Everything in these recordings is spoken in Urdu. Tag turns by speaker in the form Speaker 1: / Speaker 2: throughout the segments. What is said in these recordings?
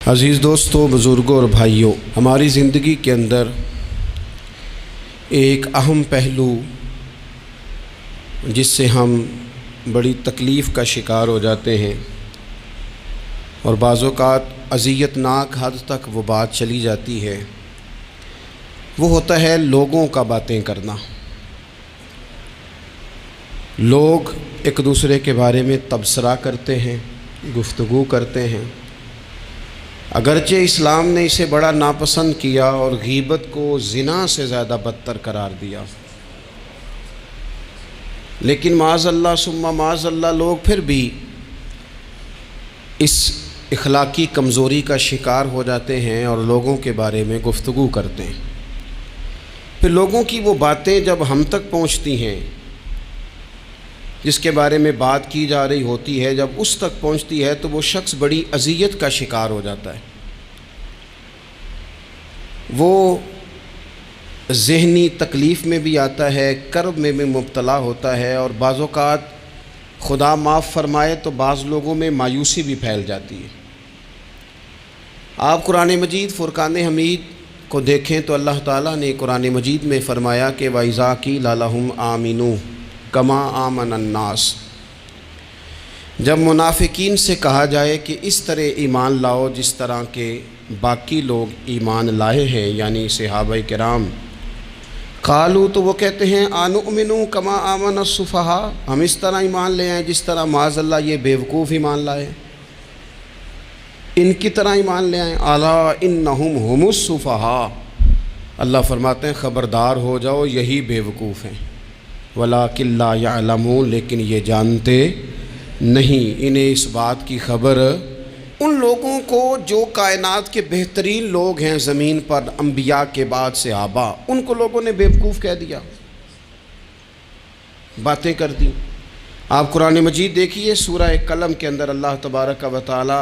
Speaker 1: عزیز دوستوں، بزرگوں اور بھائیوں، ہماری زندگی کے اندر ایک اہم پہلو جس سے ہم بڑی تکلیف کا شکار ہو جاتے ہیں اور بعض اوقات اذیت ناک حد تک وہ بات چلی جاتی ہے، وہ ہوتا ہے لوگوں کا باتیں کرنا۔ لوگ ایک دوسرے کے بارے میں تبصرہ کرتے ہیں، گفتگو کرتے ہیں۔ اگرچہ اسلام نے اسے بڑا ناپسند کیا اور غیبت کو زنا سے زیادہ بدتر قرار دیا، لیکن معاذ اللہ ثم معاذ اللہ لوگ پھر بھی اس اخلاقی کمزوری کا شکار ہو جاتے ہیں اور لوگوں کے بارے میں گفتگو کرتے ہیں۔ پھر لوگوں کی وہ باتیں جب ہم تک پہنچتی ہیں، جس کے بارے میں بات کی جا رہی ہوتی ہے، جب اس تک پہنچتی ہے تو وہ شخص بڑی اذیت کا شکار ہو جاتا ہے۔ وہ ذہنی تکلیف میں بھی آتا ہے، کرب میں بھی مبتلا ہوتا ہے، اور بعض اوقات خدا معاف فرمائے تو بعض لوگوں میں مایوسی بھی پھیل جاتی ہے۔ آپ قرآن مجید فرقان حمید کو دیکھیں تو اللہ تعالیٰ نے قرآن مجید میں فرمایا کہ وَإِذَا قِيلَ لَهُمْ آمِنُوا كَمَا آمَنَ النَّاسُ، جب منافقین سے کہا جائے کہ اس طرح ایمان لاؤ جس طرح کے باقی لوگ ایمان لائے ہیں، یعنی صحابہ کرام، قالوا تو وہ کہتے ہیں آنؤمنوا کما آمن السفہاء، ہم اس طرح ایمان لے آئیں جس طرح معاذ اللہ یہ بیوقوف ایمان لائے، ان کی طرح ایمان لے آئیں۔ الا انہم هم السفہاء، اللہ فرماتے ہیں خبردار ہو جاؤ یہی بیوقوف ہیں، ولکن لا یعلمون، لیکن یہ جانتے نہیں، انہیں اس بات کی خبر۔ ان لوگوں کو جو کائنات کے بہترین لوگ ہیں زمین پر، انبیاء کے بعد صحابہ، ان کو لوگوں نے بیوقوف کہہ دیا، باتیں کر دی۔ آپ قرآن مجید دیکھیے سورہ قلم کے اندر اللہ تبارک و تعالی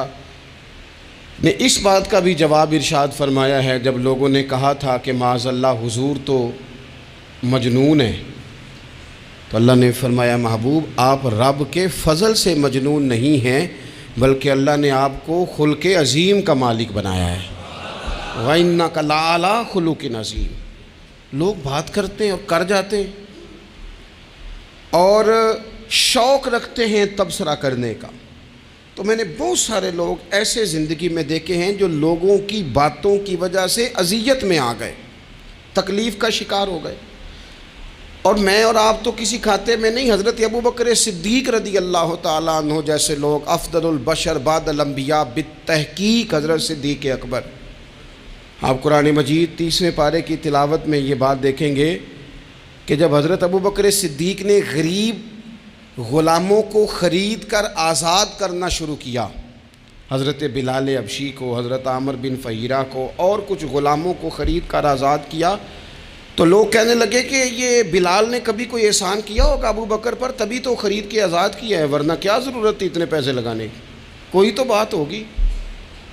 Speaker 1: نے اس بات کا بھی جواب ارشاد فرمایا ہے، جب لوگوں نے کہا تھا کہ معاذ اللہ حضور تو مجنون ہے، تو اللہ نے فرمایا محبوب آپ رب کے فضل سے مجنون نہیں ہیں، بلکہ اللہ نے آپ کو خلق عظیم کا مالک بنایا ہے۔ وَإِنَّكَ لَعَلَىٰ خُلُقٍ عَظِيمٍ، لوگ بات کرتے ہیں اور کر جاتے ہیں اور شوق رکھتے ہیں تبصرہ کرنے کا۔ تو میں نے بہت سارے لوگ ایسے زندگی میں دیکھے ہیں جو لوگوں کی باتوں کی وجہ سے اذیت میں آ گئے، تکلیف کا شکار ہو گئے۔ اور میں اور آپ تو کسی کھاتے میں نہیں، حضرت ابوبکر صدیق رضی اللہ تعالیٰ عنہ جیسے لوگ، افضل البشر بعد الانبیاء بالتحقیق حضرت صدیق اکبر۔ آپ قرآن مجید 30ویں پارے کی تلاوت میں یہ بات دیکھیں گے کہ جب حضرت ابوبکر صدیق نے غریب غلاموں کو خرید کر آزاد کرنا شروع کیا، حضرت بلال حبشی کو، حضرت عامر بن فہیرہ کو اور کچھ غلاموں کو خرید کر آزاد کیا، تو لوگ کہنے لگے کہ یہ بلال نے کبھی کوئی احسان کیا ہوگا ابو بکر پر، تبھی تو خرید کے آزاد کیا ہے، ورنہ کیا ضرورت تھی اتنے پیسے لگانے کی، کوئی تو بات ہوگی۔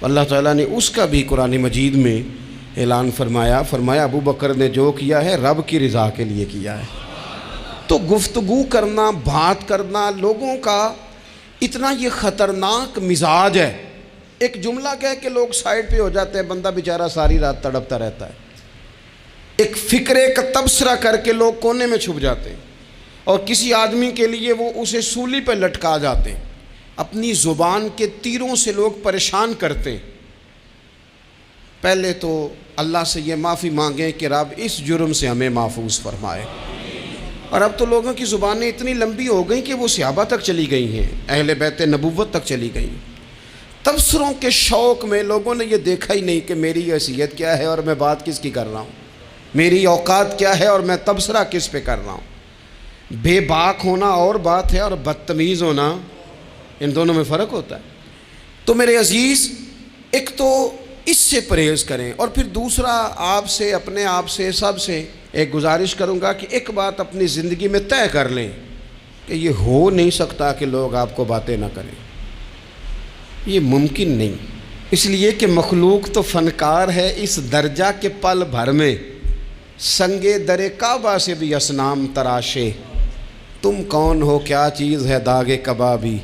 Speaker 1: اللہ تعالیٰ نے اس کا بھی قرآن مجید میں اعلان فرمایا ابو بکر نے جو کیا ہے رب کی رضا کے لیے کیا ہے۔ تو گفتگو کرنا، بات کرنا، لوگوں کا اتنا یہ خطرناک مزاج ہے، ایک جملہ کہہ کہ لوگ سائڈ پہ ہو جاتے ہیں، بندہ بیچارہ ساری رات تڑپتا رہتا ہے، ایک فکرے کا تبصرہ کر کے لوگ کونے میں چھپ جاتے ہیں، اور کسی آدمی کے لیے وہ اسے سولی پہ لٹکا جاتے ہیں، اپنی زبان کے تیروں سے لوگ پریشان کرتے ہیں۔ پہلے تو اللہ سے یہ معافی مانگیں کہ رب اس جرم سے ہمیں محفوظ فرمائے۔ اور اب تو لوگوں کی زبانیں اتنی لمبی ہو گئیں کہ وہ صحابہ تک چلی گئی ہیں، اہل بیت نبوت تک چلی گئی ہیں۔ تبصروں کے شوق میں لوگوں نے یہ دیکھا ہی نہیں کہ میری حیثیت کیا ہے اور میں بات کس کی کر رہا ہوں، میری اوقات کیا ہے اور میں تبصرہ کس پہ کر رہا ہوں۔ بے باک ہونا اور بات ہے اور بدتمیز ہونا، ان دونوں میں فرق ہوتا ہے۔ تو میرے عزیز، ایک تو اس سے پرہیز کریں، اور پھر دوسرا آپ سے، اپنے آپ سے، سب سے ایک گزارش کروں گا کہ ایک بات اپنی زندگی میں طے کر لیں کہ یہ ہو نہیں سکتا کہ لوگ آپ کو باتیں نہ کریں، یہ ممکن نہیں، اس لیے کہ مخلوق تو فنکار ہے اس درجہ کے پل بھر میں سنگے در کعبہ سے بھی اصنام تراشے، تم کون ہو کیا چیز ہے داغ کبابی،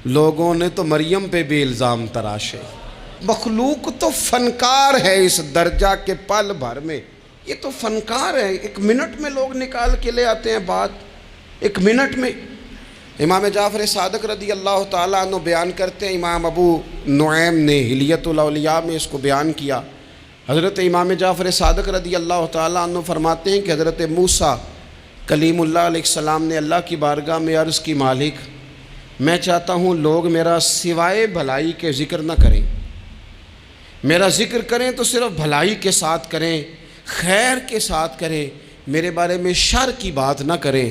Speaker 1: لوگوں نے تو مریم پہ بھی الزام تراشے۔ مخلوق تو فنکار ہے اس درجہ کے پل بھر میں، یہ تو فنکار ہے، ایک منٹ میں لوگ نکال کے لے آتے ہیں بات، ایک منٹ میں۔ امام جعفر صادق رضی اللہ تعالیٰ عنہ بیان کرتے ہیں، امام ابو نعیم نے حلیۃ الاولیاء میں اس کو بیان کیا۔ حضرت امام جعفر صادق رضی اللہ تعالیٰ عنہ فرماتے ہیں کہ حضرت موسیٰ کلیم اللہ علیہ السلام نے اللہ کی بارگاہ میں عرض کی، مالک میں چاہتا ہوں لوگ میرا سوائے بھلائی کے ذکر نہ کریں، میرا ذکر کریں تو صرف بھلائی کے ساتھ کریں، خیر کے ساتھ کریں، میرے بارے میں شر کی بات نہ کریں۔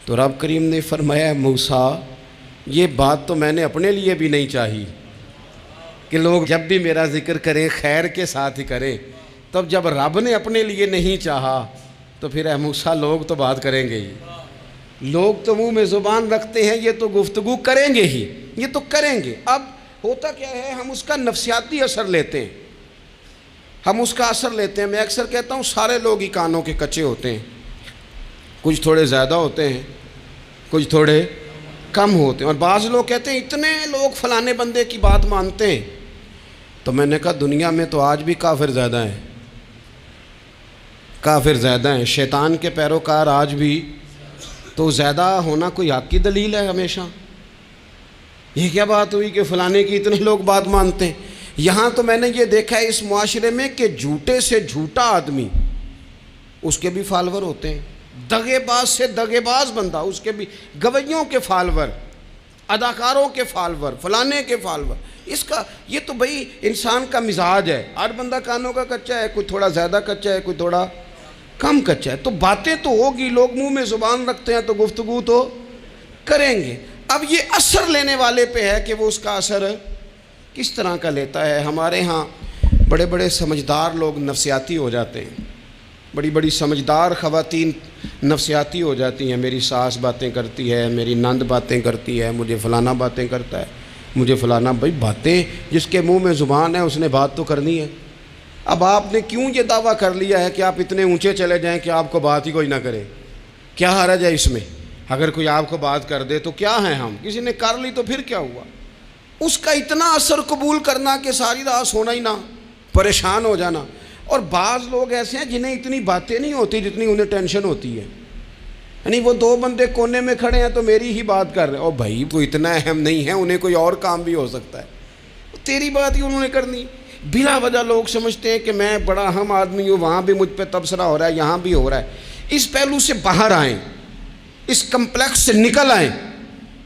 Speaker 1: تو رب کریم نے فرمایا، موسیٰ یہ بات تو میں نے اپنے لیے بھی نہیں چاہی کہ لوگ جب بھی میرا ذکر کریں خیر کے ساتھ ہی کریں، تب جب رب نے اپنے لیے نہیں چاہا تو پھر اے موسیٰ لوگ تو بات کریں گے ہی، لوگ تو منہ میں زبان رکھتے ہیں، یہ تو گفتگو کریں گے ہی، یہ تو کریں گے۔ اب ہوتا کیا ہے، ہم اس کا نفسیاتی اثر لیتے ہیں، ہم اس کا اثر لیتے ہیں۔ میں اکثر کہتا ہوں سارے لوگ ہی کانوں کے کچے ہوتے ہیں، کچھ تھوڑے زیادہ ہوتے ہیں، کچھ تھوڑے کم ہوتے ہیں، اور بعض لوگ کہتے ہیں اتنے لوگ فلانے بندے کی بات مانتے ہیں۔ تو میں نے کہا دنیا میں تو آج بھی کافر زیادہ ہیں، کافر زیادہ ہیں، شیطان کے پیروکار آج بھی، تو زیادہ ہونا کوئی حق کی دلیل ہے ہمیشہ؟ یہ کیا بات ہوئی کہ فلانے کی اتنے لوگ بات مانتے ہیں؟ یہاں تو میں نے یہ دیکھا ہے اس معاشرے میں کہ جھوٹے سے جھوٹا آدمی، اس کے بھی فالور ہوتے ہیں، دغے باز سے دغے باز بندہ، اس کے بھی گویوں کے فالور، اداکاروں کے فالور، فلانے کے فالور۔ اس کا یہ تو بھئی انسان کا مزاج ہے، ہر بندہ کانوں کا کچا ہے، کوئی تھوڑا زیادہ کچا ہے، کوئی تھوڑا کم کچا ہے، تو باتیں تو ہوگی، لوگ منہ میں زبان رکھتے ہیں تو گفتگو تو کریں گے۔ اب یہ اثر لینے والے پہ ہے کہ وہ اس کا اثر کس طرح کا لیتا ہے۔ ہمارے ہاں بڑے بڑے سمجھدار لوگ نفسیاتی ہو جاتے ہیں، بڑی بڑی سمجھدار خواتین نفسیاتی ہو جاتی ہیں، میری ساس باتیں کرتی ہے، میری نند باتیں کرتی ہے، مجھے فلانا باتیں کرتا ہے، مجھے فلانا۔ بھائی باتیں، جس کے منہ میں زبان ہے اس نے بات تو کرنی ہے۔ اب آپ نے کیوں یہ دعویٰ کر لیا ہے کہ آپ اتنے اونچے چلے جائیں کہ آپ کو بات ہی کوئی نہ کرے؟ کیا حرج ہے اس میں؟ اگر کوئی آپ کو بات کر دے تو کیا ہیں ہم، کسی نے کر لی تو پھر کیا ہوا؟ اس کا اتنا اثر قبول کرنا کہ ساری رات سونا ہی نہ، پریشان ہو جانا۔ اور بعض لوگ ایسے ہیں جنہیں اتنی باتیں نہیں ہوتی جتنی انہیں ٹینشن ہوتی ہے، یعنی وہ دو بندے کونے میں کھڑے ہیں تو میری ہی بات کر رہے ہیں، اور بھائی وہ اتنا اہم نہیں ہے، انہیں کوئی اور کام بھی ہو سکتا ہے، تیری بات ہی انہوں نے کرنی۔ بلا وجہ لوگ سمجھتے ہیں کہ میں بڑا اہم آدمی ہوں، وہاں بھی مجھ پہ تبصرہ ہو رہا ہے، یہاں بھی ہو رہا ہے۔ اس پہلو سے باہر آئیں، اس کمپلیکس سے نکل آئیں۔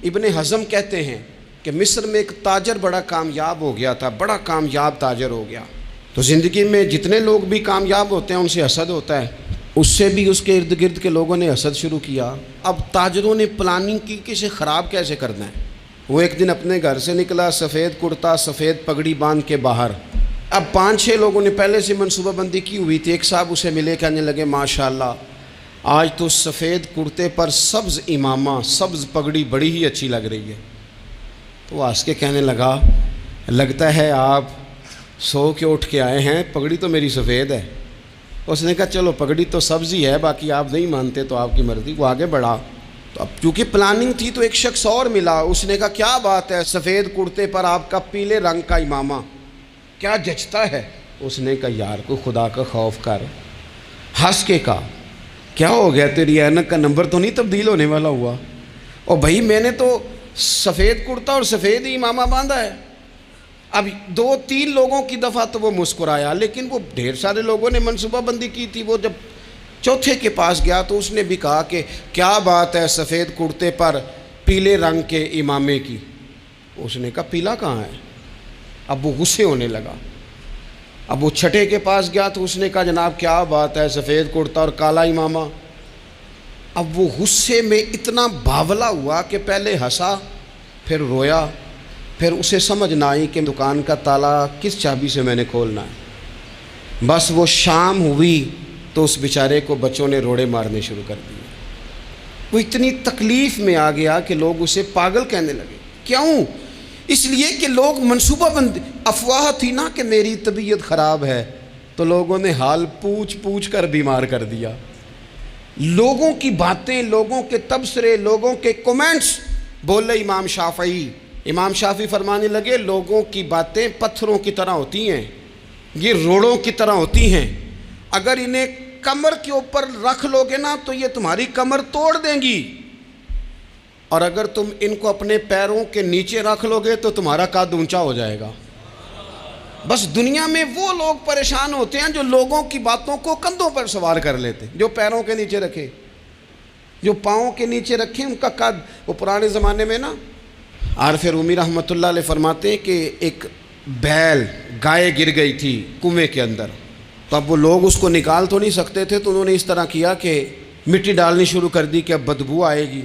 Speaker 1: ابن حزم کہتے ہیں کہ مصر میں ایک تاجر بڑا کامیاب ہو گیا تھا، بڑا کامیاب تاجر ہو گیا۔ تو زندگی میں جتنے لوگ بھی کامیاب ہوتے ہیں ان سے حسد ہوتا ہے، اس سے بھی اس کے ارد گرد کے لوگوں نے حسد شروع کیا۔ اب تاجروں نے پلاننگ کی کہ اسے خراب کیسے کرنا ہے۔ وہ ایک دن اپنے گھر سے نکلا، سفید کرتا، سفید پگڑی باندھ کے باہر۔ اب 5-6 لوگوں نے پہلے سے منصوبہ بندی کی ہوئی تھی۔ ایک صاحب اسے ملے، کہنے لگے ماشاءاللہ آج تو سفید کرتے پر سبز امامہ، سبز پگڑی بڑی ہی اچھی لگ رہی ہے۔ تو وہ ہنس کے کہنے لگا، لگتا ہے آپ سو کے اٹھ کے آئے ہیں، پگڑی تو میری سفید ہے۔ اس نے کہا چلو پگڑی تو سبز ہی ہے، باقی آپ نہیں مانتے تو آپ کی مرضی۔ وہ آگے بڑھا تو اب چونکہ پلاننگ تھی تو ایک شخص اور ملا، اس نے کہا کیا بات ہے، سفید کرتے پر آپ کا پیلے رنگ کا امامہ کیا جچتا ہے۔ اس نے کہا یار کو خدا کا خوف کر، ہنس کے کہا کیا ہو گیا، تیری اینک کا نمبر تو نہیں تبدیل ہونے والا ہوا؟ اور بھائی میں نے تو سفید کرتا اور سفید ہی امامہ باندھا ہے۔ اب 2-3 لوگوں کی دفعہ تو وہ مسکرایا، لیکن وہ ڈھیر سارے لوگوں نے منصوبہ بندی کی تھی۔ وہ جب چوتھے کے پاس گیا تو اس نے بھی کہا کہ کیا بات ہے سفید کرتے پر پیلے رنگ کے امامے کی۔ اس نے کہا پیلا کہاں ہے؟ اب وہ غصے ہونے لگا۔ اب وہ چھٹے کے پاس گیا تو اس نے کہا جناب کیا بات ہے سفید کرتا اور کالا امامہ۔ اب وہ غصے میں اتنا باولا ہوا کہ پہلے ہنسا پھر رویا، پھر اسے سمجھ نہ آئی کہ دکان کا تالا کس چابی سے میں نے کھولنا ہے۔ بس وہ شام ہوئی تو اس بیچارے کو بچوں نے روڑے مارنے شروع کر دیے۔ وہ اتنی تکلیف میں آ گیا کہ لوگ اسے پاگل کہنے لگے۔ کیوں؟ اس لیے کہ لوگ منصوبہ بندی، افواہ تھی نا کہ میری طبیعت خراب ہے، تو لوگوں نے حال پوچھ پوچھ کر بیمار کر دیا۔ لوگوں کی باتیں، لوگوں کے تبصرے، لوگوں کے کومنٹس، بولے امام شافعی امام شافعی فرمانے لگے لوگوں کی باتیں پتھروں کی طرح ہوتی ہیں، یہ روڑوں کی طرح ہوتی ہیں، اگر انہیں کمر کے اوپر رکھ لو گے نا تو یہ تمہاری کمر توڑ دیں گی، اور اگر تم ان کو اپنے پیروں کے نیچے رکھ لو گے تو تمہارا قد اونچا ہو جائے گا۔ بس دنیا میں وہ لوگ پریشان ہوتے ہیں جو لوگوں کی باتوں کو کندھوں پر سوار کر لیتے، جو پیروں کے نیچے رکھے، جو پاؤں کے نیچے رکھے ان کا قد۔ وہ پرانے زمانے میں نا عارف رومی رحمۃ اللہ علیہ فرماتے ہیں کہ ایک بیل گائے گر گئی تھی کنویں کے اندر، تو اب وہ لوگ اس کو نکال تو نہیں سکتے تھے، تو انہوں نے اس طرح کیا کہ مٹی ڈالنی شروع کر دی کہ اب بدبو آئے گی،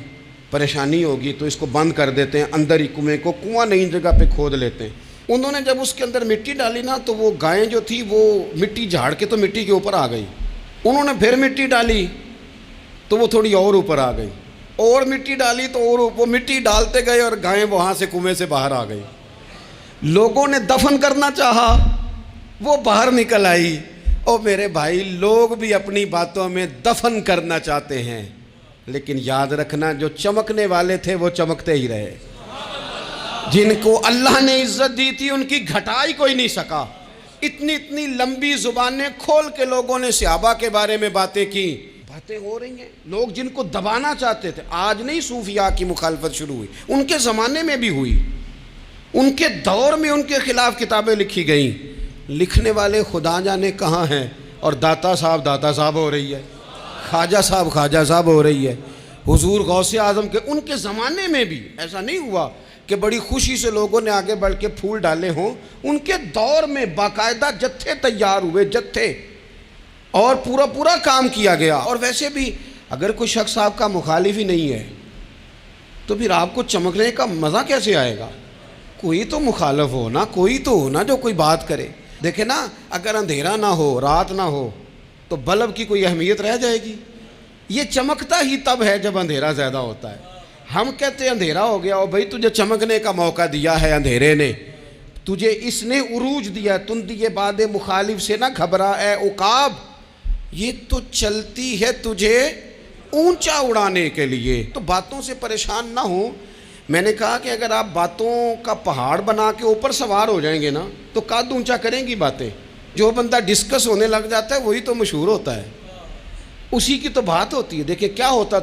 Speaker 1: پریشانی ہوگی، تو اس کو بند کر دیتے ہیں، اندر ہی کنویں کو، کنواں نئی جگہ پہ کھود لیتے ہیں۔ انہوں نے جب اس کے اندر مٹی ڈالی نا تو وہ گائیں جو تھی وہ مٹی جھاڑ کے تو مٹی کے اوپر آ گئی، انہوں نے پھر مٹی ڈالی تو وہ تھوڑی اور اوپر آ گئی، اور مٹی ڈالی تو اور وہ مٹی ڈالتے گئے اور گائیں وہاں سے کنویں سے باہر آ گئی۔ لوگوں نے دفن کرنا چاہا، وہ باہر نکل آئی۔ او میرے بھائی، لوگ بھی اپنی باتوں میں دفن کرنا چاہتے ہیں، لیکن یاد رکھنا جو چمکنے والے تھے وہ چمکتے ہی رہے، جن کو اللہ نے عزت دی تھی ان کی گھٹائی کوئی نہیں سکا۔ اتنی اتنی لمبی زبانیں کھول کے لوگوں نے صحابہ کے بارے میں باتیں کی، باتیں ہو رہی ہیں، لوگ جن کو دبانا چاہتے تھے۔ آج نہیں صوفیاء کی مخالفت شروع ہوئی، ان کے زمانے میں بھی ہوئی، ان کے دور میں ان کے خلاف کتابیں لکھی گئیں، لکھنے والے خدا جانے کہاں ہیں، اور داتا صاحب ہو رہی ہے، خواجہ صاحب ہو رہی ہے۔ حضور غوث اعظم کے ان کے زمانے میں بھی ایسا نہیں ہوا کہ بڑی خوشی سے لوگوں نے آگے بڑھ کے پھول ڈالے ہوں، ان کے دور میں باقاعدہ جتھے تیار ہوئے، جتھے، اور پورا کام کیا گیا۔ اور ویسے بھی اگر کوئی شخص آپ کا مخالف ہی نہیں ہے تو پھر آپ کو چمکنے کا مزہ کیسے آئے گا؟ کوئی تو مخالف ہو نا، کوئی تو ہو نا جو کوئی بات کرے۔ دیکھیں نا، اگر اندھیرا نہ ہو، رات نہ ہو، تو بلب کی کوئی اہمیت رہ جائے گی؟ یہ چمکتا ہی تب ہے جب اندھیرا زیادہ ہوتا ہے۔ ہم کہتے ہیں اندھیرا ہو گیا، اور بھائی تجھے چمکنے کا موقع دیا ہے اندھیرے نے، تجھے اس نے عروج دیا، تندی باد مخالف سے نہ گھبرا اے عقاب، یہ تو چلتی ہے تجھے اونچا اڑانے کے لیے۔ تو باتوں سے پریشان نہ ہو۔ میں نے کہا کہ اگر آپ باتوں کا پہاڑ بنا کے اوپر سوار ہو جائیں گے نا تو قد اونچا کریں گی باتیں۔ جو بندہ ڈسکس ہونے لگ جاتا ہے وہی تو مشہور ہوتا ہے، اسی کی تو بات ہوتی ہے۔ دیکھیں کیا ہوتا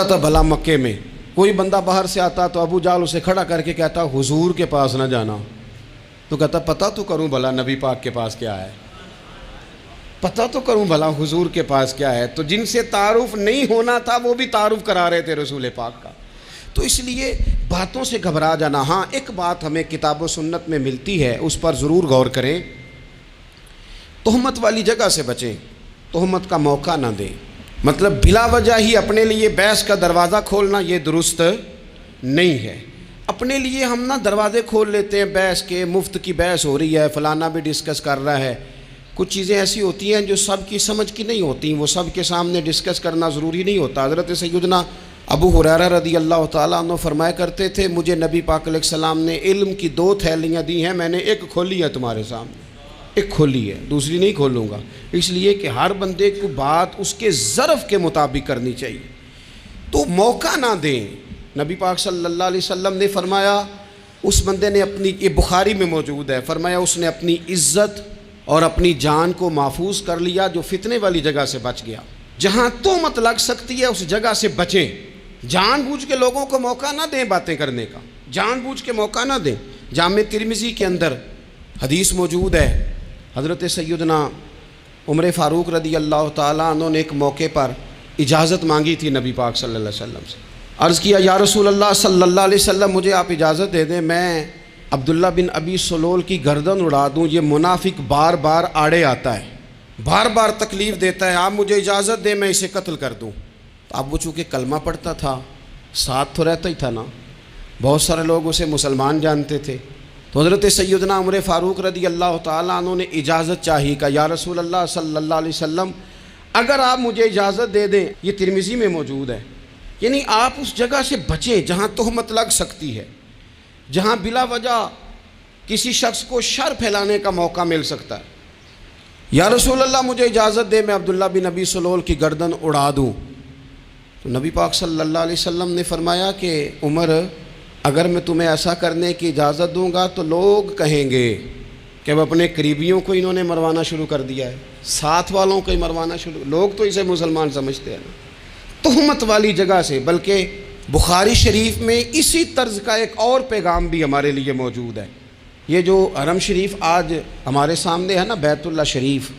Speaker 1: تھا بھلا مکے میں، کوئی بندہ باہر سے آتا تو ابو جال اسے کھڑا کر کے کہتا حضور کے پاس نہ جانا، تو کہتا پتہ تو کروں بھلا نبی پاک کے پاس کیا ہے، پتہ تو کروں بھلا حضور کے پاس کیا ہے۔ تو جن سے تعارف نہیں ہونا تھا وہ بھی تعارف کرا رہے تھے رسول پاک کا۔ تو اس لیے باتوں سے گھبرا جانا۔ ہاں ایک بات ہمیں کتاب و سنت میں ملتی ہے، اس پر ضرور غور کریں، تہمت والی جگہ سے بچیں، تہمت کا موقع نہ دیں۔ مطلب بلا وجہ ہی اپنے لیے بحث کا دروازہ کھولنا یہ درست نہیں ہے۔ اپنے لیے ہم نہ دروازے کھول لیتے ہیں بحث کے، مفت کی بحث ہو رہی ہے، فلانا بھی ڈسکس کر رہا ہے۔ کچھ چیزیں ایسی ہوتی ہیں جو سب کی سمجھ کی نہیں ہوتی، وہ سب کے سامنے ڈسکس کرنا ضروری نہیں ہوتا۔ حضرت سیدنا ابو ہریرہ رضی اللہ تعالیٰ عنہ فرمایا کرتے تھے، مجھے نبی پاک علیہ السلام نے علم کی 2 تھیلیاں دی ہیں، میں نے ایک کھولی ہے تمہارے سامنے، ایک کھولی ہے، دوسری نہیں کھولوں گا، اس لیے کہ ہر بندے کو بات اس کے ظرف کے مطابق کرنی چاہیے۔ تو موقع نہ دیں۔ نبی پاک صلی اللہ علیہ وسلم نے فرمایا، اس بندے نے اپنی، یہ بخاری میں موجود ہے، فرمایا اس نے اپنی عزت اور اپنی جان کو محفوظ کر لیا جو فتنے والی جگہ سے بچ گیا۔ جہاں تہمت لگ سکتی ہے اس جگہ سے بچیں، جان بوجھ کے لوگوں کو موقع نہ دیں باتیں کرنے کا، جان بوجھ کے موقع نہ دیں۔ جامع ترمذی کے اندر حدیث موجود ہے، حضرت سیدنا عمر فاروق رضی اللہ تعالیٰ عنہ نے ایک موقع پر اجازت مانگی تھی نبی پاک صلی اللہ علیہ وسلم سے۔ عرض کیا یا رسول اللہ صلی اللہ علیہ وسلم، مجھے آپ اجازت دے دیں، میں عبداللہ بن ابی سلول کی گردن اڑا دوں، یہ منافق بار بار آڑے آتا ہے، بار بار تکلیف دیتا ہے، آپ مجھے اجازت دیں میں اسے قتل کر دوں۔ تو اب وہ چونکہ کلمہ پڑھتا تھا، ساتھ تو رہتا ہی تھا نا، بہت سارے لوگ اسے مسلمان جانتے تھے، تو حضرت سیدنا عمر فاروق رضی اللہ تعالیٰ عنہ نے اجازت چاہی کہ یا رسول اللہ صلی اللہ علیہ وسلم اگر آپ مجھے اجازت دے دیں، یہ ترمذی میں موجود ہے، یعنی آپ اس جگہ سے بچیں جہاں تہمت لگ سکتی ہے، جہاں بلا وجہ کسی شخص کو شر پھیلانے کا موقع مل سکتا ہے۔ یا رسول اللہ مجھے اجازت دے میں عبداللہ بن ابی سلول کی گردن اڑا دوں۔ تو نبی پاک صلی اللہ علیہ وسلم نے فرمایا کہ عمر اگر میں تمہیں ایسا کرنے کی اجازت دوں گا تو لوگ کہیں گے کہ اب اپنے قریبیوں کو انہوں نے مروانا شروع کر دیا ہے، ساتھ والوں کو ہی مروانا شروع، لوگ تو اسے مسلمان سمجھتے ہیں نا، تہمت والی جگہ سے۔ بلکہ بخاری شریف میں اسی طرز کا ایک اور پیغام بھی ہمارے لیے موجود ہے۔ یہ جو حرم شریف آج ہمارے سامنے ہے نا، بیت اللہ شریف،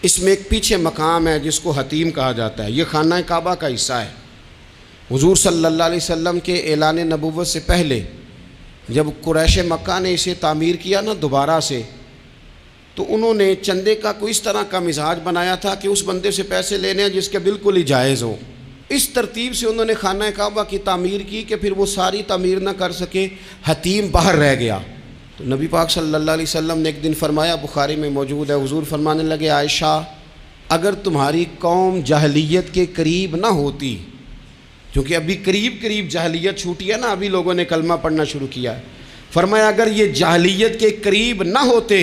Speaker 1: اس میں ایک پیچھے مقام ہے جس کو حتیم کہا جاتا ہے، یہ خانہ کعبہ کا حصہ ہے۔ حضور صلی اللہ علیہ وسلم کے اعلان نبوت سے پہلے جب قریش مکہ نے اسے تعمیر کیا نا دوبارہ سے، تو انہوں نے چندے کا کوئی اس طرح کا مزاج بنایا تھا کہ اس بندے سے پیسے لینے ہیں جس کے بالکل ہی جائز ہو۔ اس ترتیب سے انہوں نے خانہ کعبہ کی تعمیر کی کہ پھر وہ ساری تعمیر نہ کر سکے، حتیم باہر رہ گیا۔ تو نبی پاک صلی اللہ علیہ وسلم نے ایک دن فرمایا، بخاری میں موجود ہے، حضور فرمانے لگے، عائشہ اگر تمہاری قوم جاہلیت کے قریب نہ ہوتی، کیونکہ ابھی قریب جاہلیت چھوٹی ہے نا، ابھی لوگوں نے کلمہ پڑھنا شروع کیا ہے، فرمایا اگر یہ جاہلیت کے قریب نہ ہوتے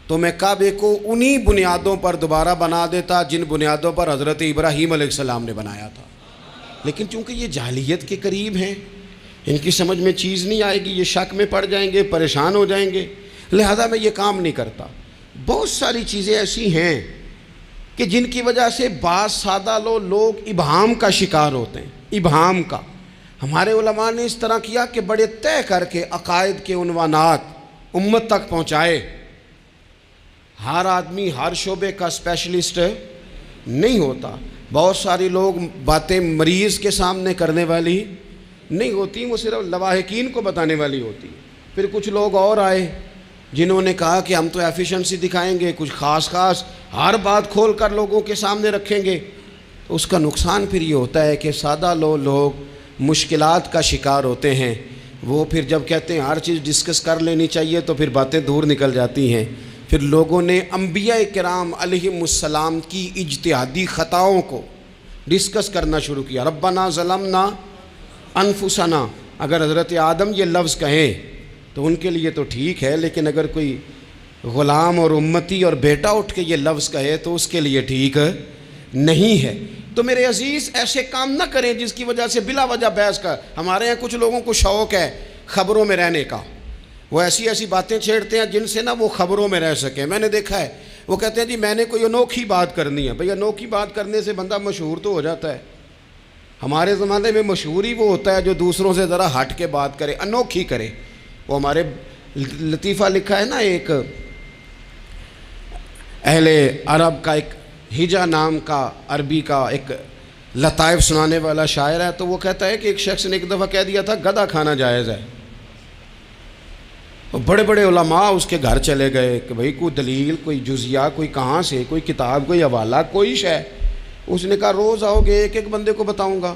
Speaker 1: تو میں کعبے کو انہی بنیادوں پر دوبارہ بنا دیتا جن بنیادوں پر حضرت ابراہیم علیہ السلام نے بنایا تھا۔ لیکن چونکہ یہ جاہلیت کے قریب ہیں، ان کی سمجھ میں چیز نہیں آئے گی، یہ شک میں پڑ جائیں گے، پریشان ہو جائیں گے، لہذا میں یہ کام نہیں کرتا۔ بہت ساری چیزیں ایسی ہیں کہ جن کی وجہ سے بعض سادہ لوگ ابہام کا شکار ہوتے ہیں، ابہام کا۔ ہمارے علماء نے اس طرح کیا کہ بڑے طے کر کے عقائد کے عنوانات امت تک پہنچائے۔ ہر آدمی ہر شعبے کا اسپیشلسٹ نہیں ہوتا، بہت ساری لوگ باتیں مریض کے سامنے کرنے والی نہیں ہوتی، وہ صرف لواحقین کو بتانے والی ہوتی۔ پھر کچھ لوگ اور آئے جنہوں نے کہا کہ ہم تو ایفیشنسی دکھائیں گے، کچھ خاص ہر بات کھول کر لوگوں کے سامنے رکھیں گے، تو اس کا نقصان پھر یہ ہوتا ہے کہ سادہ لوگ مشکلات کا شکار ہوتے ہیں۔ وہ پھر جب کہتے ہیں ہر چیز ڈسکس کر لینی چاہیے تو پھر باتیں دور نکل جاتی ہیں۔ پھر لوگوں نے انبیاء کرام علیہم السلام کی اجتہادی خطاؤں کو ڈسکس کرنا شروع کیا۔ ربنا ظلمنا انفسنا، اگر حضرت آدم یہ لفظ کہیں تو ان کے لیے تو ٹھیک ہے، لیکن اگر کوئی غلام اور امتی اور بیٹا اٹھ کے یہ لفظ کہے تو اس کے لیے ٹھیک نہیں ہے۔ تو میرے عزیز ایسے کام نہ کریں جس کی وجہ سے بلا وجہ بحث کا۔ ہمارے یہاں کچھ لوگوں کو شوق ہے خبروں میں رہنے کا، وہ ایسی باتیں چھیڑتے ہیں جن سے نا وہ خبروں میں رہ سکیں۔ میں نے دیکھا ہے وہ کہتے ہیں جی میں نے کوئی انوکھی بات کرنی ہے۔ بھئی انوکھی بات کرنے سے بندہ مشہور تو ہو جاتا ہے۔ ہمارے زمانے میں مشہور ہی وہ ہوتا ہے جو دوسروں سے ذرا ہٹ کے بات کرے، انوکھی کرے۔ وہ ہمارے لطیفہ لکھا ہے نا، ایک اہل عرب کا ایک ہجا نام کا عربی کا ایک لطائف سنانے والا شاعر ہے، تو وہ کہتا ہے کہ ایک شخص نے ایک دفعہ کہہ دیا تھا گدھا کھانا جائز ہے۔ بڑے بڑے علماء اس کے گھر چلے گئے کہ بھئی کوئی دلیل، کوئی جزیہ، کوئی کہاں سے، کوئی کتاب، کوئی حوالہ، کوئی شے۔ اس نے کہا روز آؤ گے ایک ایک بندے کو بتاؤں گا،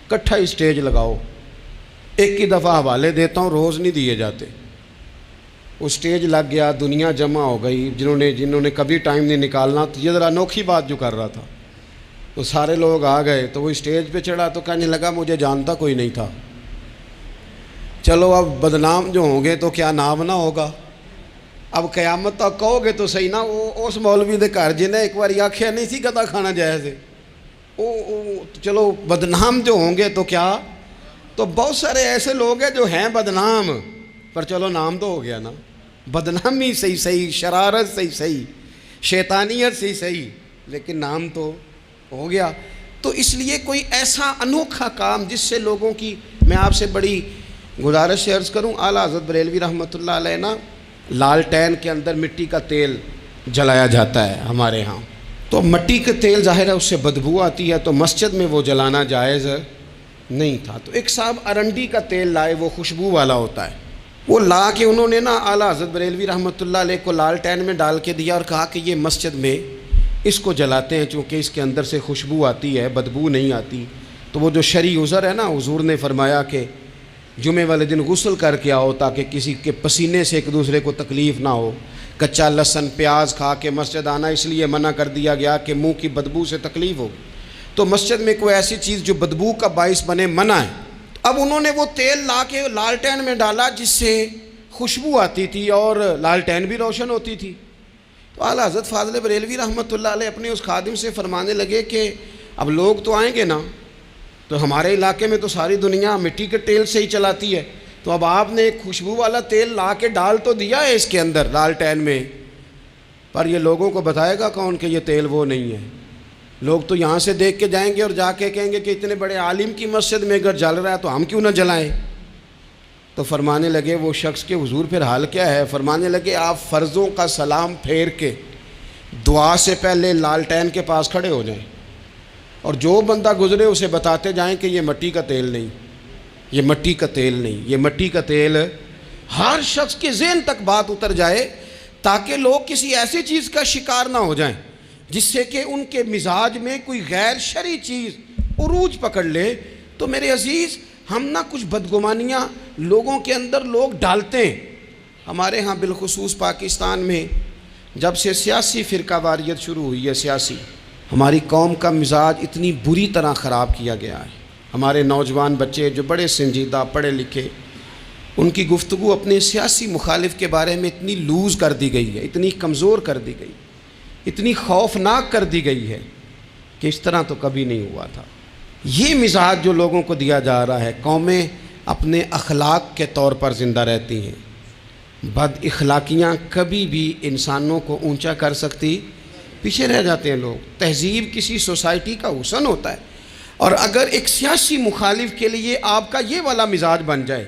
Speaker 1: کٹھا اسٹیج لگاؤ، ایک ہی دفعہ حوالے دیتا ہوں، روز نہیں دیے جاتے۔ وہ اسٹیج لگ گیا، دنیا جمع ہو گئی، جنہوں نے کبھی ٹائم نہیں نکالنا، تو یہ ذرا انوکھی بات جو کر رہا تھا، تو سارے لوگ آ گئے۔ تو وہ اسٹیج پہ چڑھا تو کہنے لگا مجھے جانتا کوئی نہیں تھا، چلو اب بدنام جو ہوں گے تو کیا نام نہ ہوگا، اب قیامت تک کہو گے تو صحیح نا۔ وہ اس مولوی دے گھر جنہیں ایک بار آکھیا نہیں سی گدھا کھانا جائز ہے، چلو بدنام جو ہوں گے تو کیا۔ تو بہت سارے ایسے لوگ ہیں جو ہیں بدنام، پر چلو نام تو ہو گیا نا، بدنامی صحیح، شرارت صحیح، شیطانیت صحیح، لیکن نام تو ہو گیا۔ تو اس لیے کوئی ایسا انوکھا کام جس سے لوگوں کی، میں آپ سے بڑی گزارش سے عرض کروں، اعلیٰ حضرت بریلوی رحمۃ اللہ علیہ نا، لالٹین کے اندر مٹی کا تیل جلایا جاتا ہے ہمارے ہاں، تو مٹی کا تیل ظاہر ہے اس سے بدبو آتی ہے، تو مسجد میں وہ جلانا جائز نہیں تھا۔ تو ایک صاحب ارنڈی کا تیل لائے، وہ خوشبو والا ہوتا ہے، وہ لا کے انہوں نے نا اعلیٰ حضرت بریلوی رحمۃ اللہ علیہ کو لالٹین میں ڈال کے دیا اور کہا کہ یہ مسجد میں اس کو جلاتے ہیں چونکہ اس کے اندر سے خوشبو آتی ہے، بدبو نہیں آتی۔ تو وہ جو شرعی عذر ہے نا، حضور نے فرمایا کہ جمعے والے دن غسل کر کے آؤ تاکہ کسی کے پسینے سے ایک دوسرے کو تکلیف نہ ہو۔ کچا لہسن پیاز کھا کے مسجد آنا اس لیے منع کر دیا گیا کہ منہ کی بدبو سے تکلیف ہو، تو مسجد میں کوئی ایسی چیز جو بدبو کا باعث بنے منع ہے۔ اب انہوں نے وہ تیل لا کے لالٹین میں ڈالا جس سے خوشبو آتی تھی اور لالٹین بھی روشن ہوتی تھی۔ تو اعلیٰ حضرت فاضل بریلوی رحمۃ اللہ علیہ اپنے اس خادم سے فرمانے لگے کہ اب لوگ تو آئیں گے نا، تو ہمارے علاقے میں تو ساری دنیا مٹی کے تیل سے ہی چلاتی ہے، تو اب آپ نے ایک خوشبو والا تیل لا کے ڈال تو دیا ہے اس کے اندر لالٹین میں، پر یہ لوگوں کو بتائے گا کون کہ یہ تیل وہ نہیں ہے؟ لوگ تو یہاں سے دیکھ کے جائیں گے اور جا کے کہیں گے کہ اتنے بڑے عالم کی مسجد میں اگر جل رہا ہے تو ہم کیوں نہ جلائیں؟ تو فرمانے لگے وہ شخص کہ حضور پھر حال کیا ہے؟ فرمانے لگے آپ فرضوں کا سلام پھیر کے دعا سے پہلے لالٹین کے پاس کھڑے ہو جائیں، اور جو بندہ گزرے اسے بتاتے جائیں کہ یہ مٹی کا تیل نہیں، یہ مٹی کا تیل نہیں، یہ مٹی کا تیل۔ ہر شخص کے ذہن تک بات اتر جائے تاکہ لوگ کسی ایسی چیز کا شکار نہ ہو جائیں جس سے کہ ان کے مزاج میں کوئی غیر شرعی چیز عروج پکڑ لے۔ تو میرے عزیز، ہم نہ کچھ بدگمانیاں لوگوں کے اندر لوگ ڈالتے ہیں۔ ہمارے ہاں بالخصوص پاکستان میں جب سے سیاسی فرقہ واریت شروع ہوئی ہے، سیاسی، ہماری قوم کا مزاج اتنی بری طرح خراب کیا گیا ہے۔ ہمارے نوجوان بچے جو بڑے سنجیدہ پڑھے لکھے، ان کی گفتگو اپنے سیاسی مخالف کے بارے میں اتنی لوز کر دی گئی ہے، اتنی کمزور کر دی گئی، اتنی خوفناک کر دی گئی ہے کہ اس طرح تو کبھی نہیں ہوا تھا۔ یہ مزاج جو لوگوں کو دیا جا رہا ہے، قومیں اپنے اخلاق کے طور پر زندہ رہتی ہیں۔ بد اخلاقیاں کبھی بھی انسانوں کو اونچا کر سکتی، پیچھے رہ جاتے ہیں لوگ۔ تہذیب کسی سوسائٹی کا حسن ہوتا ہے، اور اگر ایک سیاسی مخالف کے لیے آپ کا یہ والا مزاج بن جائے،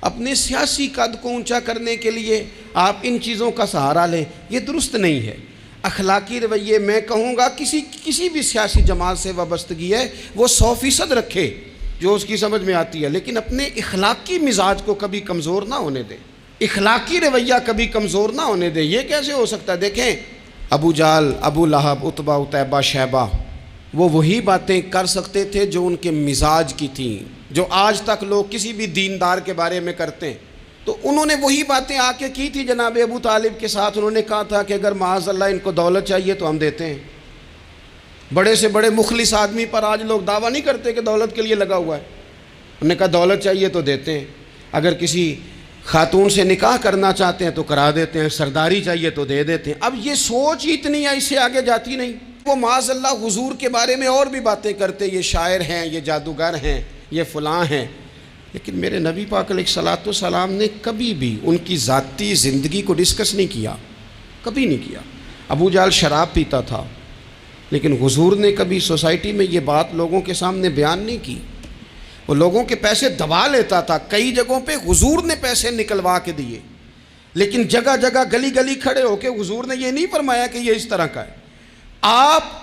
Speaker 1: اپنے سیاسی قد کو اونچا کرنے کے لیے آپ ان چیزوں کا سہارا لیں، یہ درست نہیں ہے۔ اخلاقی رویے میں کہوں گا کسی بھی سیاسی جماعت سے وابستگی ہے وہ 100% رکھے جو اس کی سمجھ میں آتی ہے، لیکن اپنے اخلاقی مزاج کو کبھی کمزور نہ ہونے دے، اخلاقی رویہ کبھی کمزور نہ ہونے دے۔ یہ کیسے ہو سکتا ہے؟ دیکھیں، ابو جہل، ابو لہب، عتبہ، عتیبہ، شیبہ، وہ وہی باتیں کر سکتے تھے جو ان کے مزاج کی تھیں، جو آج تک لوگ کسی بھی دیندار کے بارے میں کرتے ہیں۔ تو انہوں نے وہی باتیں آ کے کی تھی جناب ابو طالب کے ساتھ۔ انہوں نے کہا تھا کہ اگر معاذ اللہ ان کو دولت چاہیے تو ہم دیتے ہیں۔ بڑے سے بڑے مخلص آدمی پر آج لوگ دعویٰ نہیں کرتے کہ دولت کے لیے لگا ہوا ہے، انہوں نے کہا دولت چاہیے تو دیتے ہیں، اگر کسی خاتون سے نکاح کرنا چاہتے ہیں تو کرا دیتے ہیں، سرداری چاہیے تو دے دیتے ہیں۔ اب یہ سوچ ہی اتنی ہے، اس سے آگے جاتی نہیں۔ وہ معاذ اللہ حضور کے بارے میں اور بھی باتیں کرتے، یہ شاعر ہیں، یہ جادوگر ہیں، یہ فلاں ہیں، لیکن میرے نبی پاک علیہ الصلوۃ والسلام نے کبھی بھی ان کی ذاتی زندگی کو ڈسکس نہیں کیا، کبھی نہیں کیا۔ ابو جہل شراب پیتا تھا، لیکن حضور نے کبھی سوسائٹی میں یہ بات لوگوں کے سامنے بیان نہیں کی۔ وہ لوگوں کے پیسے دبا لیتا تھا، کئی جگہوں پہ حضور نے پیسے نکلوا کے دیے، لیکن جگہ جگہ گلی گلی کھڑے ہو کے حضور نے یہ نہیں فرمایا کہ یہ اس طرح کا ہے۔ آپ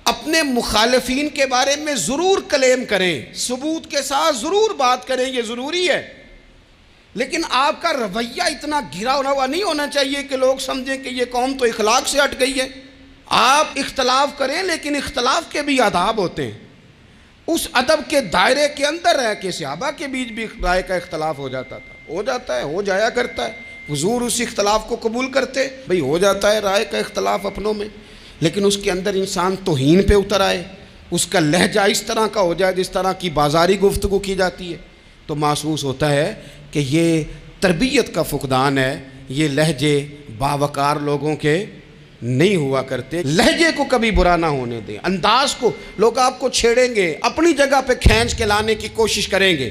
Speaker 1: اپنے مخالفین کے بارے میں ضرور کلیم کریں، ثبوت کے ساتھ ضرور بات کریں، یہ ضروری ہے، لیکن آپ کا رویہ اتنا گھرا ہوا نہیں ہونا چاہیے کہ لوگ سمجھیں کہ یہ قوم تو اخلاق سے ہٹ گئی ہے۔ آپ اختلاف کریں، لیکن اختلاف کے بھی آداب ہوتے ہیں۔ اس ادب کے دائرے کے اندر رہ کے صحابہ کے بیچ بھی رائے کا اختلاف ہو جاتا تھا، ہو جاتا ہے، ہو جایا کرتا ہے۔ حضور اس اختلاف کو قبول کرتے، بھئی ہو جاتا ہے رائے کا اختلاف اپنوں میں، لیکن اس کے اندر انسان توہین پہ اتر آئے، اس کا لہجہ اس طرح کا ہو جائے جس طرح کی بازاری گفتگو کی جاتی ہے، تو محسوس ہوتا ہے کہ یہ تربیت کا فقدان ہے۔ یہ لہجے باوقار لوگوں کے نہیں ہوا کرتے۔ لہجے کو کبھی برا نہ ہونے دیں، انداز کو۔ لوگ آپ کو چھیڑیں گے، اپنی جگہ پہ کھینچ کے لانے کی کوشش کریں گے،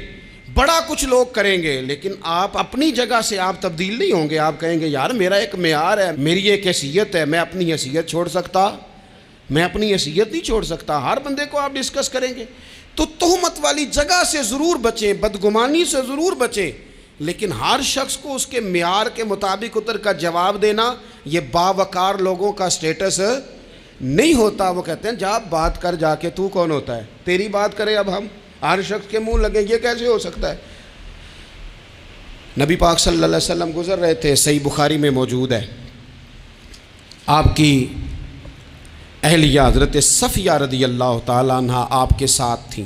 Speaker 1: بڑا کچھ لوگ کریں گے، لیکن آپ اپنی جگہ سے آپ تبدیل نہیں ہوں گے۔ آپ کہیں گے یار میرا ایک معیار ہے، میری ایک حیثیت ہے، میں اپنی حیثیت چھوڑ سکتا؟ میں اپنی حیثیت نہیں چھوڑ سکتا۔ ہر بندے کو آپ ڈسکس کریں گے، تو تہمت والی جگہ سے ضرور بچیں، بدگمانی سے ضرور بچیں، لیکن ہر شخص کو اس کے معیار کے مطابق اتر کا جواب دینا یہ باوقار لوگوں کا سٹیٹس نہیں ہوتا۔ وہ کہتے ہیں جا بات کر، جا کے تو کون ہوتا ہے تیری بات کرے، اب ہم ہر شخص کے منہ لگیں، یہ کیسے ہو سکتا ہے؟ نبی پاک صلی اللہ علیہ وسلم گزر رہے تھے، صحیح بخاری میں موجود ہے، آپ کی اہلیہ حضرت صفیہ رضی اللہ تعالیٰ عنہ آپ کے ساتھ تھیں۔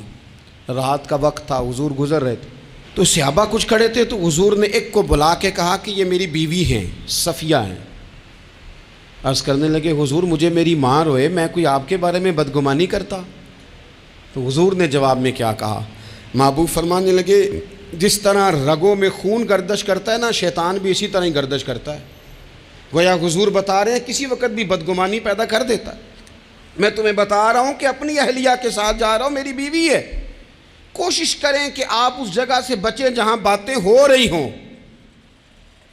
Speaker 1: رات کا وقت تھا، حضور گزر رہے تھے، تو صحابہ کچھ کھڑے تھے، تو حضور نے ایک کو بلا کے کہا کہ یہ میری بیوی ہیں، صفیہ ہیں۔ عرض کرنے لگے حضور مجھے میری ماں روئے، میں کوئی آپ کے بارے میں بدگمانی کرتا؟ تو حضور نے جواب میں کیا کہا؟ محبوب فرمانے لگے جس طرح رگوں میں خون گردش کرتا ہے نا، شیطان بھی اسی طرح ہی گردش کرتا ہے۔ گویا حضور بتا رہے ہیں کسی وقت بھی بدگمانی پیدا کر دیتا ہے۔ میں تمہیں بتا رہا ہوں کہ اپنی اہلیہ کے ساتھ جا رہا ہوں، میری بیوی ہے، کوشش کریں کہ آپ اس جگہ سے بچیں جہاں باتیں ہو رہی ہوں۔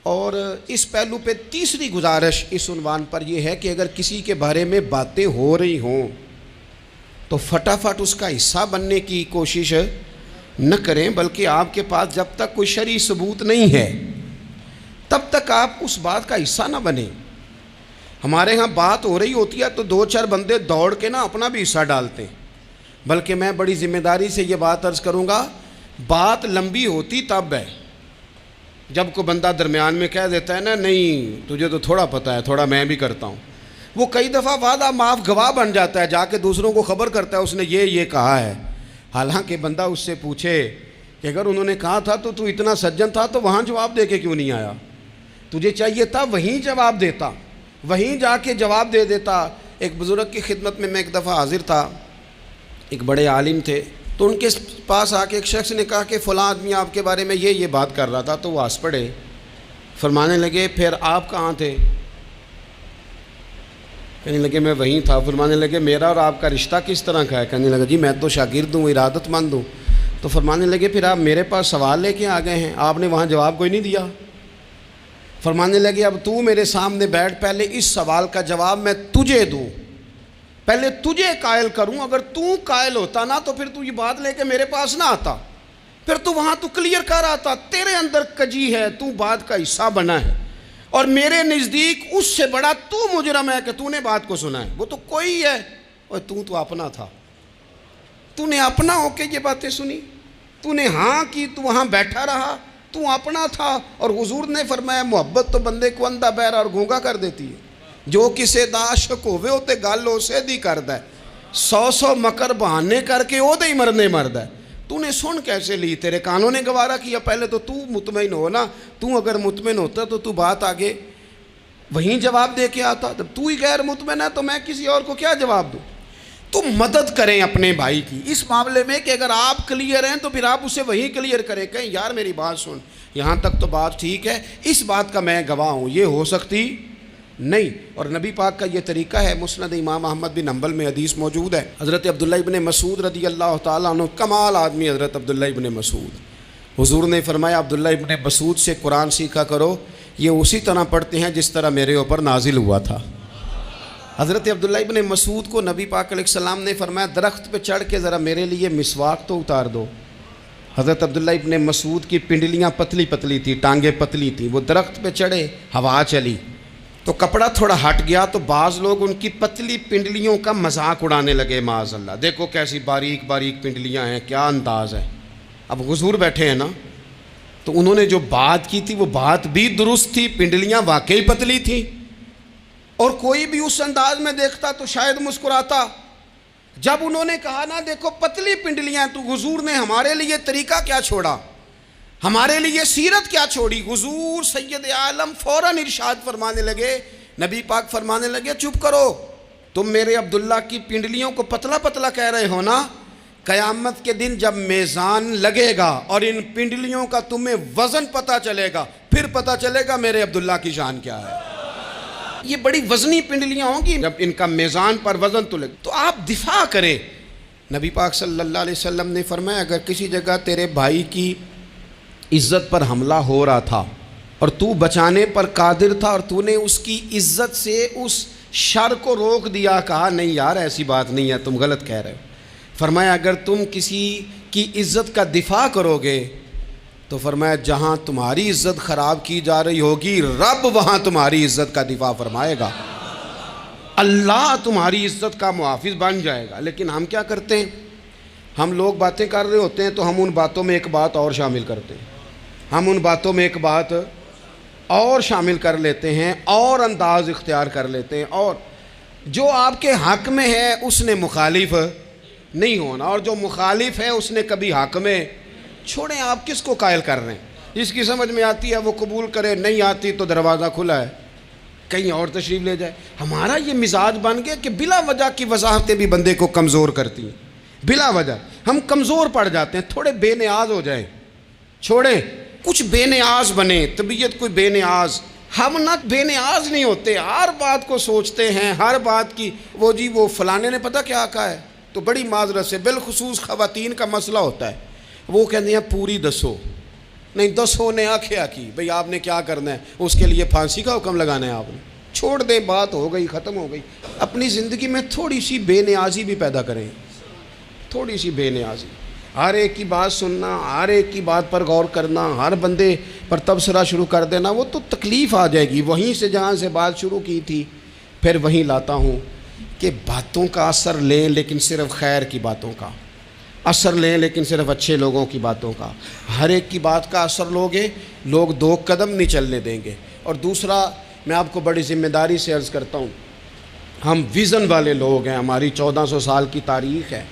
Speaker 1: اور اس پہلو پہ تیسری گزارش اس عنوان پر یہ ہے کہ اگر کسی کے بارے میں باتیں ہو رہی ہوں تو فٹافٹ اس کا حصہ بننے کی کوشش نہ کریں، بلکہ آپ کے پاس جب تک کوئی شرعی ثبوت نہیں ہے تب تک آپ اس بات کا حصہ نہ بنیں۔ ہمارے ہاں بات ہو رہی ہوتی ہے تو دو چار بندے دوڑ کے نا اپنا بھی حصہ ڈالتے ہیں، بلکہ میں بڑی ذمہ داری سے یہ بات عرض کروں گا، بات لمبی ہوتی تب ہے جب کوئی بندہ درمیان میں کہہ دیتا ہے نا نہیں تجھے تو تھوڑا پتہ ہے، تھوڑا میں بھی کرتا ہوں۔ وہ کئی دفعہ وعدہ معاف گواہ بن جاتا ہے، جا کے دوسروں کو خبر کرتا ہے اس نے یہ کہا ہے، حالانکہ بندہ اس سے پوچھے کہ اگر انہوں نے کہا تھا تو اتنا سجن تھا تو وہاں جواب دے کے کیوں نہیں آیا؟ تجھے چاہیے تھا وہیں جواب دیتا، وہیں جا کے جواب دے دیتا۔ ایک بزرگ کی خدمت میں ایک دفعہ حاضر تھا، ایک بڑے عالم تھے، تو ان کے پاس آ کے ایک شخص نے کہا کہ فلاں آدمی آپ کے بارے میں یہ بات کر رہا تھا، تو وہ ہنس پڑے، فرمانے لگے پھر آپ کہاں تھے؟ کہنے لگے میں وہیں تھا۔ فرمانے لگے میرا اور آپ کا رشتہ کس طرح کا ہے؟ کہنے لگا جی میں تو شاگرد ہوں، ارادت مند ہوں۔ تو فرمانے لگے پھر آپ میرے پاس سوال لے کے آ گئے ہیں، آپ نے وہاں جواب کوئی نہیں دیا۔ فرمانے لگے اب تو میرے سامنے بیٹھ، پہلے اس سوال کا جواب میں تجھے دوں، پہلے تجھے قائل کروں، اگر تو قائل ہوتا نا تو پھر تو یہ بات لے کے میرے پاس نہ آتا، پھر تو وہاں تو کلیئر کر آتا، تیرے اندر کجی ہے، تو بات کا حصہ بنا ہے، اور میرے نزدیک اس سے بڑا تو مجرم ہے کہ تو نے بات کو سنا ہے، وہ تو کوئی ہے، اور تو اپنا تھا، تو نے اپنا ہو کے یہ باتیں سنی، تو نے ہاں کی، تو وہاں بیٹھا رہا، تو اپنا تھا۔ اور حضور نے فرمایا محبت تو بندے کو اندھا بہرا اور گونگا کر دیتی ہے، جو کسے دا عاشق ہوئے ہوتے گل اسے دی کردا ہے، 100 مکر بہانے کر کے او دے ہی مرنے مرد ہے۔ تو نے سن کیسے لی؟ تیرے کانوں نے گوارا کیا؟ پہلے تو مطمئن ہو نا، تو اگر مطمئن ہوتا تو بات آگے وہیں جواب دے کے آتا، جب تو ہی غیر مطمئن ہے تو میں کسی اور کو کیا جواب دوں؟ تو مدد کریں اپنے بھائی کی اس معاملے میں کہ اگر آپ کلیئر ہیں تو پھر آپ اسے وہیں کلیئر کریں، کہیں یار میری بات سن، یہاں تک تو بات ٹھیک ہے، اس بات کا میں گواہ ہوں، یہ ہو سکتی نہیں۔ اور نبی پاک کا یہ طریقہ ہے، مسند امام احمد بن حنبل میں حدیث موجود ہے، حضرت عبداللہ ابن مسعود رضی اللہ تعالیٰ عنہ، کمال آدمی حضرت عبداللہ ابن مسعود، حضور نے فرمایا عبداللہ ابن مسعود سے قرآن سیکھا کرو، یہ اسی طرح پڑھتے ہیں جس طرح میرے اوپر نازل ہوا تھا۔ حضرت عبداللہ ابن مسعود کو نبی پاک علیہ السلام نے فرمایا درخت پہ چڑھ کے ذرا میرے لیے مسواک تو اتار دو۔ حضرت عبداللہ ابن مسعود کی پنڈلیاں پتلی پتلی تھی، ٹانگیں پتلی تھی، وہ درخت پہ چڑھے، ہوا چلی تو کپڑا تھوڑا ہٹ گیا، تو بعض لوگ ان کی پتلی پنڈلیوں کا مذاق اڑانے لگے، معاذ اللہ، دیکھو کیسی باریک باریک پنڈلیاں ہیں، کیا انداز ہے۔ اب حضور بیٹھے ہیں نا، تو انہوں نے جو بات کی تھی وہ بات بھی درست تھی، پنڈلیاں واقعی پتلی تھیں، اور کوئی بھی اس انداز میں دیکھتا تو شاید مسکراتا۔ جب انہوں نے کہا نا دیکھو پتلی پنڈلیاں، تو حضور نے ہمارے لیے طریقہ کیا چھوڑا، ہمارے لیے سیرت کیا چھوڑی۔ حضور سید عالم فوراً ارشاد فرمانے لگے، نبی پاک فرمانے لگے چپ کرو، تم میرے عبداللہ کی پنڈلیوں کو پتلا پتلا کہہ رہے ہو نا، قیامت کے دن جب میزان لگے گا اور ان پنڈلیوں کا تمہیں وزن پتہ چلے گا، پھر پتہ چلے گا میرے عبداللہ کی شان کیا ہے۔ یہ بڑی وزنی پنڈلیاں ہوں گی، جب ان کا میزان پر وزن تو لگے تو آپ دفاع کریں۔ نبی پاک صلی اللہ علیہ وسلم نے فرمایا اگر کسی جگہ تیرے بھائی کی عزت پر حملہ ہو رہا تھا اور تو بچانے پر قادر تھا، اور تو نے اس کی عزت سے اس شر کو روک دیا، کہا نہیں یار ایسی بات نہیں ہے، تم غلط کہہ رہے ہو، فرمایا اگر تم کسی کی عزت کا دفاع کرو گے تو فرمایا جہاں تمہاری عزت خراب کی جا رہی ہوگی رب وہاں تمہاری عزت کا دفاع فرمائے گا، اللہ تمہاری عزت کا محافظ بن جائے گا۔ لیکن ہم کیا کرتے ہیں، ہم لوگ باتیں کر رہے ہوتے ہیں تو ہم ان باتوں میں ایک بات اور شامل کرتے ہیں، ہم ان باتوں میں ایک بات اور شامل کر لیتے ہیں اور انداز اختیار کر لیتے ہیں، اور جو آپ کے حق میں ہے اس نے مخالف نہیں ہونا، اور جو مخالف ہے اس نے کبھی حق میں چھوڑیں۔ آپ کس کو قائل کر رہے ہیں؟ جس کی سمجھ میں آتی ہے وہ قبول کرے، نہیں آتی تو دروازہ کھلا ہے، کہیں اور تشریف لے جائے۔ ہمارا یہ مزاج بن گیا کہ بلا وجہ کی وضاحتیں بھی بندے کو کمزور کرتی ہیں، بلا وجہ ہم کمزور پڑ جاتے ہیں، تھوڑے بے نیاز ہو جائیں، چھوڑیں کچھ بے نیاز بنے، طبیعت کوئی بے نیاز، ہم نہ بے نیاز نہیں ہوتے، ہر بات کو سوچتے ہیں، ہر بات کی وہ جی وہ فلانے نے پتہ کیا کہا ہے، تو بڑی معذرت سے بالخصوص خواتین کا مسئلہ ہوتا ہے، وہ کہتے ہیں پوری دسو، نہیں دسو نے آکھیا کی بھئی آپ نے کیا کرنا ہے، اس کے لیے پھانسی کا حکم لگانا ہے آپ نے، چھوڑ دیں، بات ہو گئی، ختم ہو گئی۔ اپنی زندگی میں تھوڑی سی بے نیازی بھی پیدا کریں، تھوڑی سی بے نیازی، ہر ایک کی بات سننا، ہر ایک کی بات پر غور کرنا، ہر بندے پر تبصرہ شروع کر دینا، وہ تو تکلیف آ جائے گی۔ وہیں سے جہاں سے بات شروع کی تھی پھر وہیں لاتا ہوں کہ باتوں کا اثر لیں لیکن صرف خیر کی باتوں کا اثر لیں، لیکن صرف اچھے لوگوں کی باتوں کا۔ ہر ایک کی بات کا اثر لوگے، لوگ دو قدم نہیں چلنے دیں گے۔ اور دوسرا، میں آپ کو بڑی ذمہ داری سے عرض کرتا ہوں، ہم ویژن والے لوگ ہیں، ہماری 1400 سال کی تاریخ ہے،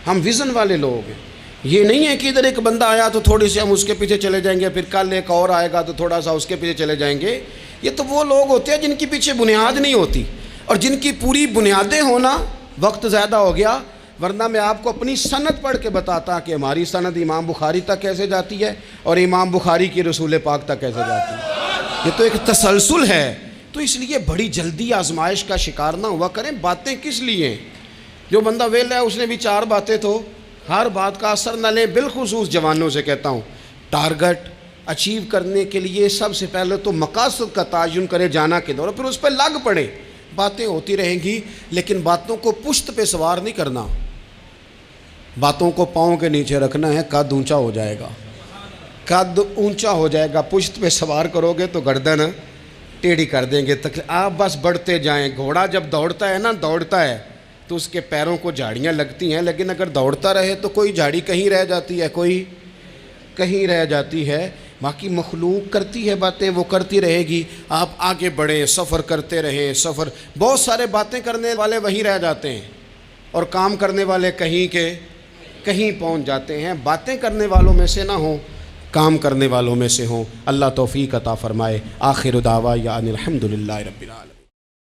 Speaker 1: ہم ویژن والے لوگ ہیں۔ یہ نہیں ہے کہ ادھر ایک بندہ آیا تو تھوڑی سی ہم اس کے پیچھے چلے جائیں گے، پھر کل ایک اور آئے گا تو تھوڑا سا اس کے پیچھے چلے جائیں گے۔ یہ تو وہ لوگ ہوتے ہیں جن کے پیچھے بنیاد نہیں ہوتی، اور جن کی پوری بنیادیں ہونا وقت زیادہ ہو گیا، ورنہ میں آپ کو اپنی سند پڑھ کے بتاتا کہ ہماری سند امام بخاری تک کیسے جاتی ہے اور امام بخاری کی رسول پاک تک کیسے جاتی ہے۔ یہ تو ایک تسلسل ہے۔ تو اس لیے بڑی جلدی آزمائش کا شکار نہ ہوا کریں۔ باتیں کس لیے ہیں؟ جو بندہ ویلا ہے اس نے بھی 4 باتیں، تو ہر بات کا اثر نہ لیں۔ بالخصوص جوانوں سے کہتا ہوں، ٹارگٹ اچیو کرنے کے لیے سب سے پہلے تو مقاصد کا تعین کرے، جانا کدھر، اور پھر اس پہ لگ پڑے۔ باتیں ہوتی رہیں گی لیکن باتوں کو پشت پہ سوار نہیں کرنا، باتوں کو پاؤں کے نیچے رکھنا ہے، قد اونچا ہو جائے گا، قد اونچا ہو جائے گا۔ پشت پہ سوار کرو گے تو گردن ٹیڑھی کر دیں گے۔ آپ بس بڑھتے جائیں۔ گھوڑا جب دوڑتا ہے تو اس کے پیروں کو جھاڑیاں لگتی ہیں، لیکن اگر دوڑتا رہے تو کوئی جھاڑی کہیں رہ جاتی ہے، کوئی کہیں رہ جاتی ہے۔ باقی مخلوق کرتی ہے باتیں، وہ کرتی رہے گی۔ آپ آگے بڑھیں، سفر کرتے رہیں۔ سفر بہت سارے باتیں کرنے والے وہیں رہ جاتے ہیں اور کام کرنے والے کہیں کے کہیں پہنچ جاتے ہیں۔ باتیں کرنے والوں میں سے نہ ہوں، کام کرنے والوں میں سے ہوں۔ اللہ توفیق عطا فرمائے۔ آخر دعوانا الحمدللہ رب العالمین۔